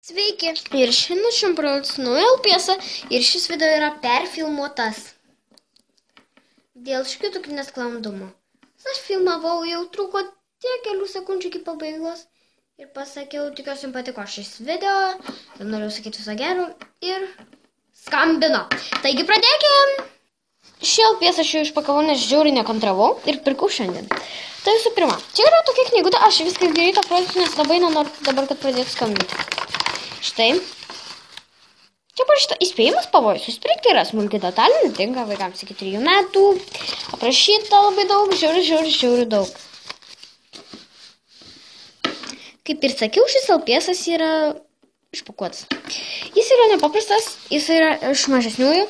Sveiki, ir šiandien šiam projektui nauja LPS ir šis video yra perfilmuotas dėl škių tokių nesklandumų. Aš filmavau, jau truko tiek kelių sekundžių iki pabaigos ir pasakiau, tikiuosi jums patiko šis video, ir noriu sakyti viso gero ir skambino. Taigi pradėkim! Šį LPS aš jau išpakavau, nes žiauriai nekantravau ir pirkau šiandien. Tai visų pirma, čia yra tokia knygutė, aš viską greitą projektą, nes labai nenoriu dabar, kad pradėtų skambinti. Štai. Čia parašyta įspėjimas pavojus. Susipirkti yra smulki detalė, netinka vaikams iki 3 metų. Aprašyta labai daug, žiauriai daug. Kaip ir sakiau, šis LPS yra išpakuotas. Jis yra nepaprastas, jis yra iš mažesniųjų.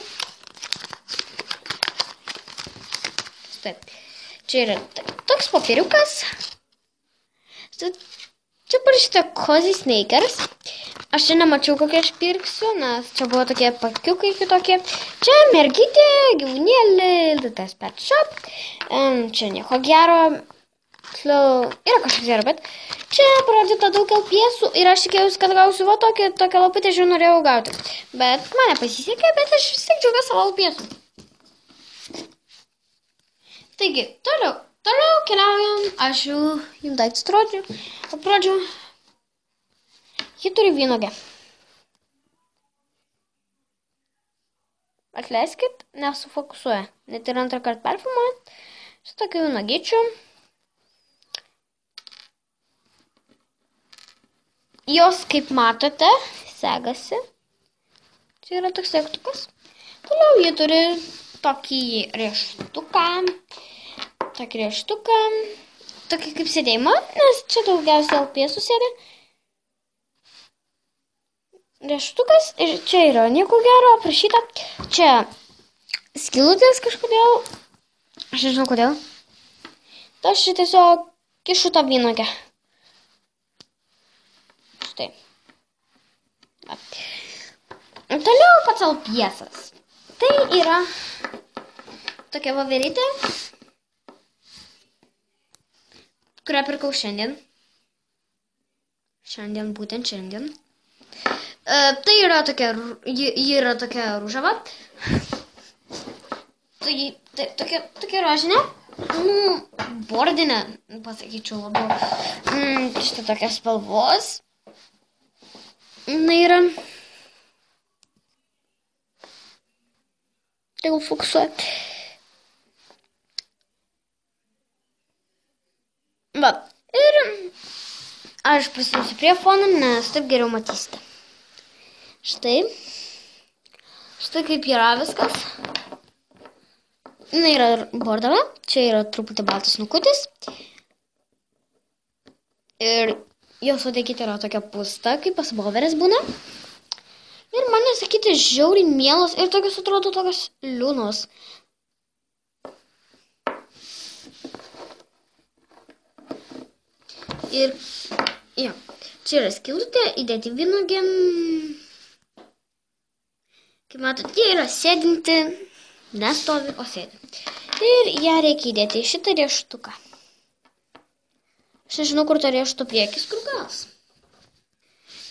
Taip. Čia yra toks popieriukas. Čia parašyta Cozy Sneakers. Aš čia nemačiau, kokie aš pirksiu, nes čia buvo tokie pakiukai kitokie. Čia mergytė, gyvūnėlė, tas pet shop. Čia nieko gero. Yra kažkas gero, bet čia parodyta daug LPS-ų ir aš tikėjausi, kad gausiu va tokią laputę, žiūrėjau, norėjau gauti. Bet mane pasisekė, bet aš vis tiek džiaugiuosi savo LPS-ų. Taigi, toliau keliaujam. Aš jau jums daiktus rodžiu. Ji turi vynuogę. Atleiskit, nesufokusuoja. Net ir antrą kartą perfilmuojant. Su tokiu vynuogyčiu. Jos, kaip matote, segasi. Čia yra toks segtukas. Toliau ji turi tokį rieštuką. Tokį kaip sėdėjimą, nes čia daugiausiai LPS susėdė. Rieštukas ir čia yra nieko gero aprašyta. Čia skylutės kažkodėl. Aš nežinau kodėl. Tai aš tiesiog kišu tą vynuogę. Štai. Toliau pats LPS-as. Tai yra tokia voverytė, kurią pirkau šiandien. Būtent šiandien. Tai yra tokia, ji yra tokia ružava. Tai tokia rožinė. Bordinė, pasakyčiau labiau. Štai tokia spalvos. Na yra. Tegul fokusuoja. Va. Ir aš pasimsiu prie foną, nes taip geriau matysite. Štai kaip yra viskas. Na, yra bordava. Čia yra truputį baltas nukutis. Ir jos uodegytė yra tokia pusta, kaip pas voverės būna. Ir man nesakyti žiauriai mielos ir tokios atrodo tokios liūnos. Ir ja, čia yra skylutė, įdėti vynuogę. Kaip matot, jie yra sėdinti, nestovi, o sėdi. Ir ją reikia įdėti į šitą rieštuką. Aš nežinau, kur to riešuto priekis, kur galas.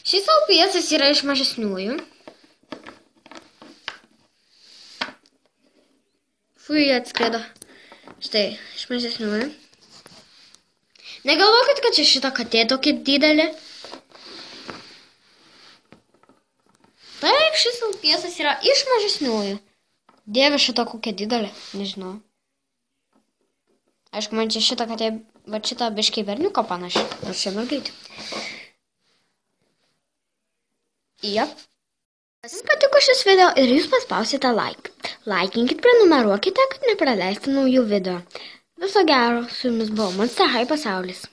Šis LPS yra iš mažesniųjų. Fui, atskrido. Štai, iš mažesniųjų. Negalvokit, kad čia šita katė tokia didelė. Taip, šis LPS yra iš mažesniųjų. Dieve, šita kokia didelė, nežinau. Aišku, man čia šita katė, va šita biškiai berniuko panaši, nors čia mergaitė. Jep. Jums patiko šis video ir jūs paspausite like. Laikinkit, prenumeruokite, kad nepraleistų naujų video. Viso gero, su jumis buvo Monster High pasaulis.